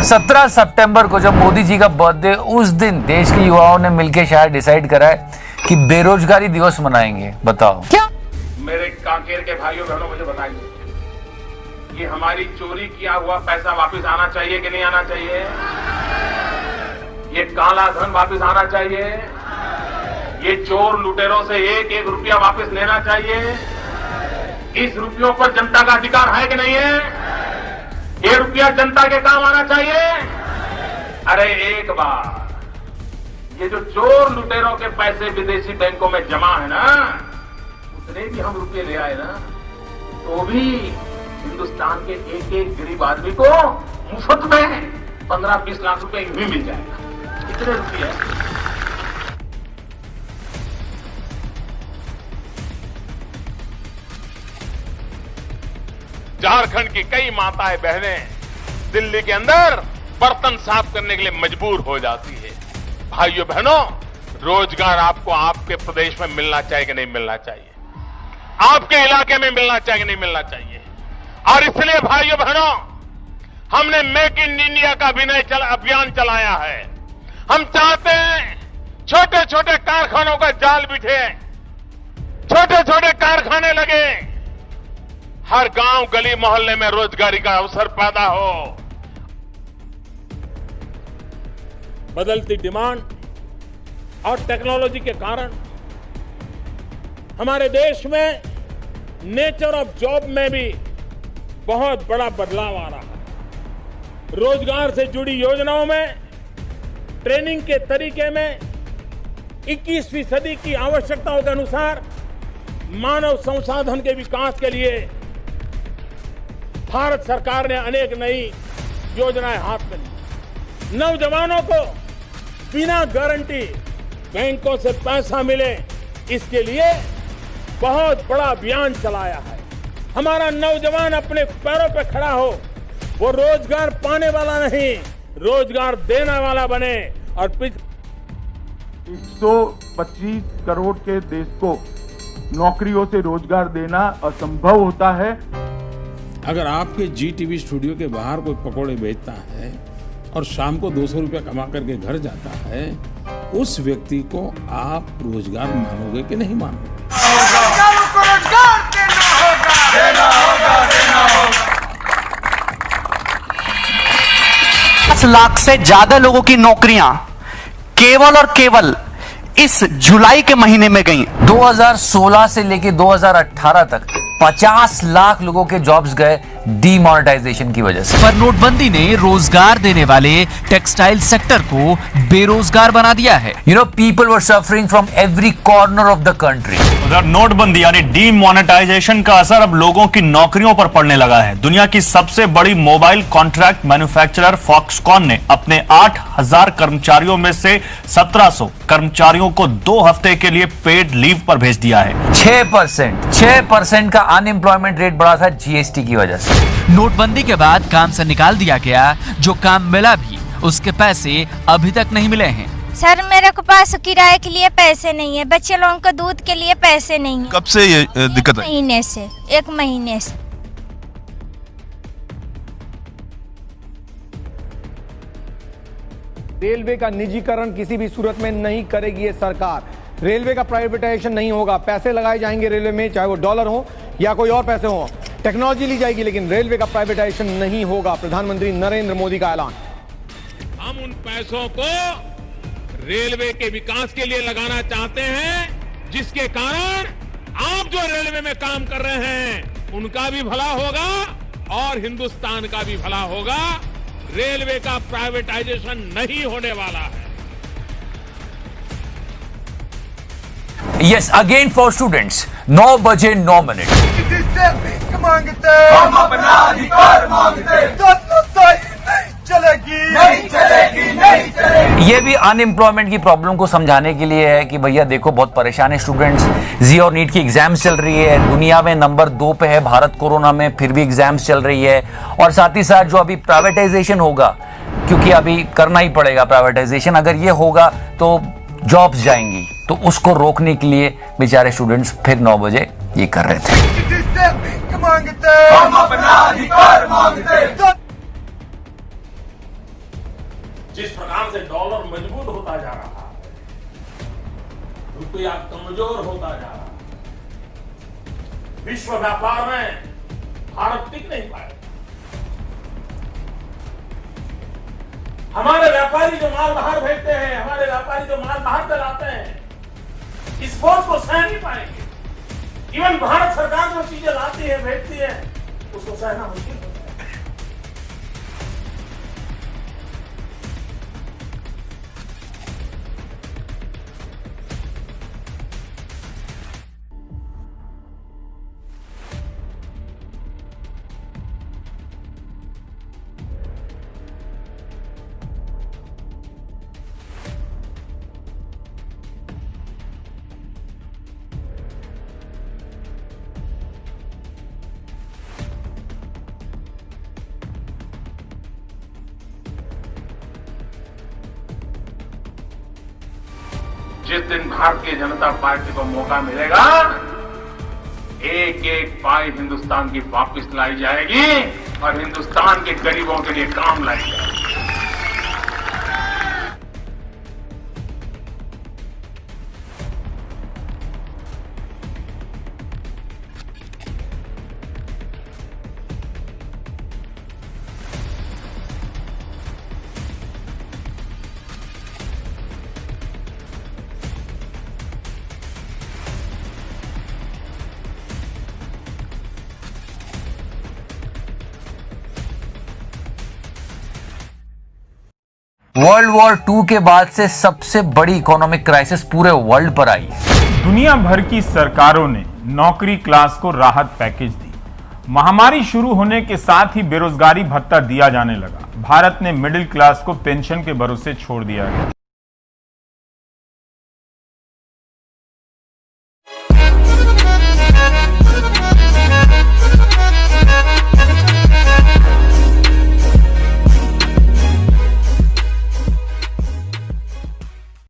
और 17 सितंबर को जब मोदी जी का बर्थडे, उस दिन देश के युवाओं ने मिलकर शायद डिसाइड करा है कि बेरोजगारी दिवस मनाएंगे। बताओ क्या? मेरे कांकेर के भाइयों बहनों, मुझे बताइए, ये हमारी चोरी किया हुआ पैसा वापस आना चाहिए कि नहीं आना चाहिए? ये काला धन वापस आना चाहिए? ये चोर लुटेरों से एक एक रुपया वापस लेना चाहिए? इस रुपयों पर जनता का अधिकार है कि नहीं है? ये रुपया जनता के काम आना चाहिए? अरे एक बार ये जो चोर लुटेरों के पैसे विदेशी बैंकों में जमा है ना, उतने भी हम रुपये ले आए ना, तो भी हिंदुस्तान के एक एक गरीब आदमी को मुफ्त में 15-20 लाख रुपए भी मिल जाएगा। कितने रुपये? झारखंड की कई माताएं बहनें दिल्ली के अंदर बर्तन साफ करने के लिए मजबूर हो जाती है। भाइयों बहनों, रोजगार आपको आपके प्रदेश में मिलना चाहिए कि नहीं मिलना चाहिए? आपके इलाके में मिलना चाहिए कि नहीं मिलना चाहिए? और इसलिए भाइयों बहनों, हमने मेक इन इंडिया का अभियान चलाया है। हम चाहते हैं छोटे छोटे कारखानों का जाल बिछे, छोटे छोटे कारखाने लगे, हर गांव गली मोहल्ले में रोजगारी का अवसर पैदा हो। बदलती डिमांड और टेक्नोलॉजी के कारण हमारे देश में नेचर ऑफ जॉब में भी बहुत बड़ा बदलाव आ रहा है। रोजगार से जुड़ी योजनाओं में, ट्रेनिंग के तरीके में 21वीं सदी की आवश्यकताओं के अनुसार मानव संसाधन के विकास के लिए भारत सरकार ने अनेक नई योजनाएं हाथ में ली। नौजवानों को बिना गारंटी बैंकों से पैसा मिले, इसके लिए बहुत बड़ा अभियान चलाया है। हमारा नौजवान अपने पैरों पर खड़ा हो, वो रोजगार पाने वाला नहीं, रोजगार देने वाला बने। और 125 करोड़ के देश को नौकरियों से रोजगार देना असंभव होता है। अगर आपके जी टीवी स्टूडियो के बाहर कोई पकोड़े बेचता है और शाम को 200 रुपया कमा करके घर जाता है, उस व्यक्ति को आप रोजगार मानोगे कि नहीं मानोगे? 10 लाख से ज्यादा लोगों की नौकरियां केवल और केवल इस जुलाई के महीने में गई। 2016 से लेकर 2018 तक 50 लाख लोगों के जॉब्स गए डीमोनेटाइजेशन की वजह से। पर नोटबंदी ने रोजगार देने वाले टेक्सटाइल सेक्टर को बेरोजगार बना दिया है। People were suffering from every corner of the country. नोटबंदी यानी डीमोनेटाइजेशन का असर अब लोगों की नौकरियों पर पड़ने लगा है। दुनिया की सबसे बड़ी मोबाइल कॉन्ट्रैक्ट मैन्युफैक्चरर फॉक्सकॉन ने अपने 8,000 कर्मचारियों में से 1700 कर्मचारियों को 2 हफ्ते के लिए पेड लीव पर भेज दिया है। 6% का अनएम्प्लॉयमेंट रेट बढ़ा था जीएसटी की वजह से। नोटबंदी के बाद काम से निकाल दिया गया, जो काम मिला भी उसके पैसे अभी तक नहीं मिले हैं। सर, मेरे को पास किराए के लिए पैसे नहीं है, बच्चे लोगों को दूध के लिए पैसे नहीं है। कब से ये दिक्कत है? 1 महीने से। रेलवे का निजीकरण किसी भी सूरत में नहीं करेगी ये सरकार। रेलवे का प्राइवेटाइजेशन नहीं होगा। पैसे लगाए जाएंगे रेलवे में, चाहे वो डॉलर हो या कोई और पैसे हो। टेक्नोलॉजी ली जाएगी, लेकिन रेलवे का प्राइवेटाइजेशन नहीं होगा। प्रधानमंत्री नरेंद्र मोदी का ऐलान। हम उन पैसों को रेलवे के विकास के लिए लगाना चाहते हैं, जिसके कारण आप जो रेलवे में काम कर रहे हैं उनका भी भला होगा और हिंदुस्तान का भी भला होगा। रेलवे का प्राइवेटाइजेशन नहीं होने वाला है। Yes, again for students, 9 बजे 9 मिनट। हम अपना अधिकार मांगते, नहीं चलेगी। ये भी अनएम्प्लॉयमेंट की प्रॉब्लम को समझाने के लिए है कि भैया देखो, बहुत परेशान है स्टूडेंट्स। जी और नीट की एग्जाम्स चल रही है, दुनिया में नंबर 2 पे है भारत कोरोना में, फिर भी एग्जाम्स चल रही है। और साथ ही साथ जो अभी प्राइवेटाइजेशन होगा, क्योंकि अभी करना ही पड़ेगा प्राइवेटाइजेशन, अगर ये होगा तो जॉब्स जाएंगी, तो उसको रोकने के लिए बेचारे स्टूडेंट्स फिर 9 बजे ये कर रहे थे। हम अपना अधिकार मांगते। जिस प्रकार से डॉलर मजबूत होता जा रहा है, रुपया कमजोर होता जा रहा है, विश्व व्यापार में भारत टिक नहीं पाएगा। हमारे व्यापारी जो माल बाहर भेजते हैं, हमारे व्यापारी जो माल बाहर चलाते हैं, इस बोझ को सह नहीं पाएंगे। इवन भारत सरकार जो चीजें लाती है, भेजती है, उसको सहना मुश्किल होता है। जिस दिन भारतीय जनता पार्टी को मौका मिलेगा, एक एक पाई हिंदुस्तान की वापस लाई जाएगी और हिंदुस्तान के गरीबों के लिए काम लाई जाएगी। वर्ल्ड वॉर 2 के बाद से सबसे बड़ी इकोनॉमिक क्राइसिस पूरे वर्ल्ड पर आई। दुनिया भर की सरकारों ने नौकरी क्लास को राहत पैकेज दी। महामारी शुरू होने के साथ ही बेरोजगारी भत्ता दिया जाने लगा। भारत ने मिडिल क्लास को पेंशन के भरोसे छोड़ दिया है।